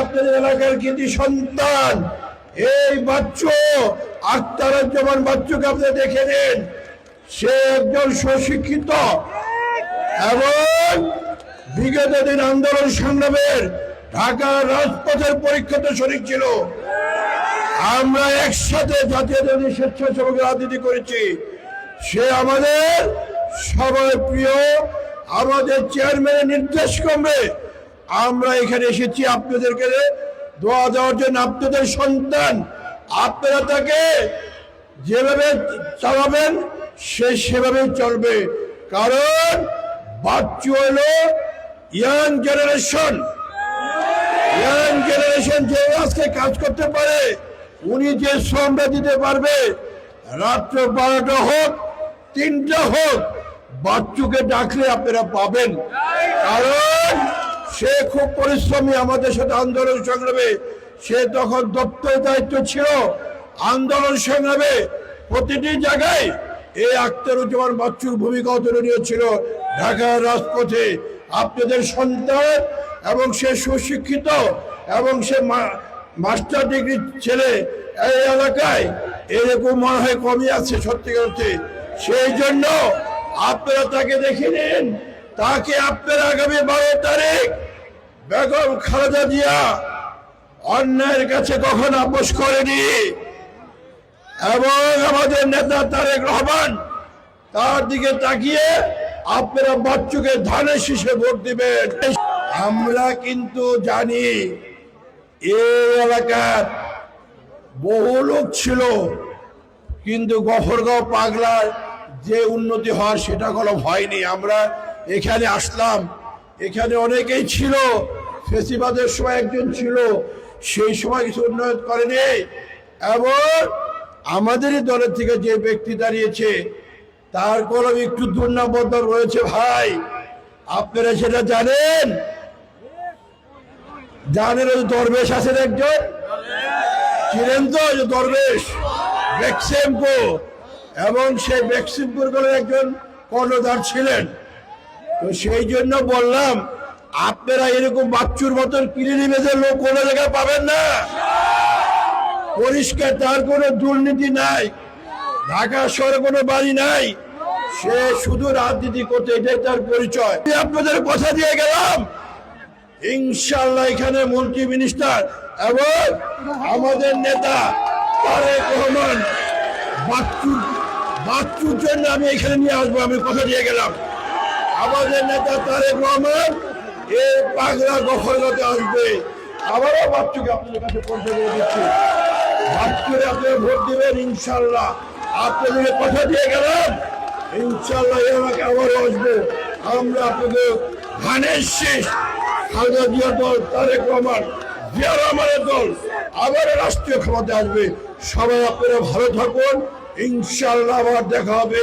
আপনাদের এলাকার কৃতি সন্তান এই বাচ্চু আখতারুজ্জামান বাচ্চুকে আপনি দেখে নিন। সে একজন সুশিক্ষিত এবং বিগত দিন আন্দোলন সংগ্রামের ঢাকার রাজপথের পরীক্ষিত শরীক ছিল। আমরা একসাথে জাতীয় স্বেচ্ছাসেবক রাজনীতি করেছি। সে আমাদের সবার প্রিয়, আমাদের চেয়ারম্যানের নির্দেশ ক্রমে আমরা এখানে এসেছি আপনাদেরকে দোয়া দেওয়ার জন্য। আপনাদের সন্তান, আপনারা তাকে যেভাবে চালাবেন সে সেভাবে চলবে, কারণ বাচ্চু হলো ইয়াং জেনারেশন যে আজকে কাজ করতে পারে, উনি যে শ্রমটা দিতে পারবে, রাত্র 12টা হোক 3টা হোক, বাচ্চুকে ডাকলে আপনারা পাবেন। কারণ সে খুব পরিশ্রমী, আমাদের সাথে আন্দোলন সংগ্রামে সে তখন দপ্তর দায়িত্ব ছিল। আন্দোলন সংগ্রামে প্রতিটি জায়গায় এই আখতারুজ্জামান বাচ্চুর ভূমিকা অতুলনীয় ছিল ঢাকার রাজপথে। আপনাদের সন্তান এবং সে সুশিক্ষিত এবং সে মাস্টার ডিগ্রি ছেলে, এই এলাকায় এরকম মনে হয় কমই আছে সত্যিকার অর্থে। সেই জন্য আপনারা তাকে দেখে নিন। তাকে আপনারা আগামী 12 তারিখ বেগম খালেদা জিয়া অন্যায়ের কাছে কখনো আপোষ করেনি, এবং আমাদের নেতা তারেক রহমান তার দিকে তাকিয়ে আপনারা বাচ্চুকে ধানের শীষে ভোট দিবেন। আমরা কিন্তু জানি এই এলাকার বহু লোক ছিল, কিন্তু গফরগাঁও পাগলার যে উন্নতি হওয়ার সেটা কোনো হয়নি। আমরা এখানে আসলাম, এখানে অনেকেই ছিল, ফেসিবাদের সময় একজন ছিল, সেই সময় কিছু উন্নয়ন করেনি। এবং আমাদেরই দলের থেকে যে ব্যক্তি দাঁড়িয়েছে তার কোনো একটু দুর্নামবদল রয়েছে ভাই, আপনারা সেটা জানেন। দরবেশ আছেন একজন, ছিলেন তো দরবেশ বেক্সিমপুর, এবং সেই বেক্সিমপুর বলে একজন কর্ণধার ছিলেন। তো সেই জন্য বললাম, আপনারা এরকম বাচ্চুর মতন কিলিনি বেঁধে লোক কোনো জায়গায় পাবেন না। পরিষ্কার, তার কোনো দুর্নীতি নাই, ঢাকা শহরে কোনো বাড়ি নাই, সে শুধু রাজনীতি করতে, এটাই তার পরিচয়। আপনাদের কথা দিয়ে গেলাম, ইনশাআল্লাহ এখানে মন্ত্রী মিনিস্টার এবং আমাদের নেতা তারেক রহমান বাচ্চুর জন্য আমি এখানে নিয়ে আসবো, আমি কথা দিয়ে গেলাম। আমাদের নেতা তারেক রহমান এই পাগলা গফরগাঁওতে আসবে। আবারও বাচ্চুকে আপনাদের কাছে পৌঁছে দিয়ে দিচ্ছি, বাচ্চুরে আপনারা ভোট দিবেন ইনশাআল্লাহ। আপনাদের কথা দিয়ে গেলাম, ইনশাআল্লাহ এলাকায় আবারও আসবো। আমরা আপনাদের ধানের শীষ খালেদা জিয়ার দল, তারেক রহমান, জিয়া রহমানের দল আবারও রাষ্ট্রীয় ক্ষমতায় আসবে। সবাই আপনারা ভালো থাকুন, ইনশাআল্লাহ আবার দেখা হবে।